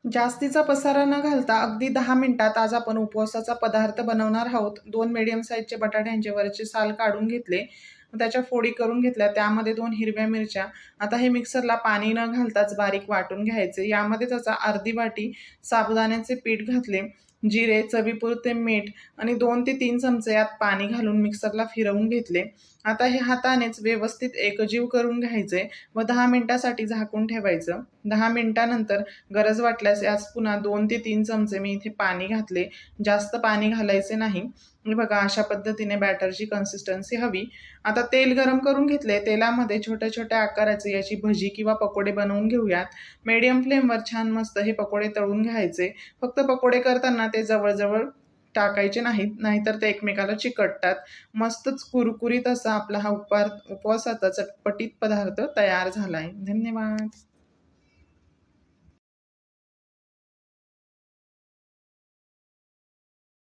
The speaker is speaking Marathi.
जास्तीचा पसारा न घालता अगदी 10 मिनिटात आज आपण उपवासाचा पदार्थ बनवणार आहोत. 2 मीडियम साईजचे बटाट्यांचे वरचे साल काढून घेतले. त्याच्या फोडी करून घेतल्या. त्यामध्ये 2 हिरव्या मिरच्या. आता हे मिक्सरला पाणी न घालताच बारीक वाटून घ्यायचे. यामध्ये त्याचा अर्धी वाटी साबुदाण्याचे पीठ घातले. जिरे, चवीपुरते मीठ आणि 2 ते 3 चमचे यात पाणी घालून मिक्सरला फिरवून घेतले. आता हे हातानेच व्यवस्थित एकजीव करून घ्यायचे व 10 मिनिटासाठी झाकून ठेवायचं. 10 मिनिटानंतर गरज वाटल्यास यात पुन्हा 2 ते 3 चमचे मी इथे पाणी घातले. जास्त पाणी घालायचे नाही. हे बघा, अशा पद्धतीने बॅटरची कन्सिस्टन्सी हवी. आता तेल गरम करून घेतले. तेलामध्ये छोट्या छोट्या आकाराचे याची भजी किंवा पकोडे बनवून घेऊयात. मीडियम फ्लेमवर छान मस्त हे पकोडे तळून घ्यायचे. फक्त पकोडे करताना ते जवळ टाकायचे नाहीत, नाहीतर ते एकमेकाला चिकटतात. मस्तच कुरकुरीत असा आपला हा उपवासाचा चटपटीत पदार्थ तयार झालाय. धन्यवाद.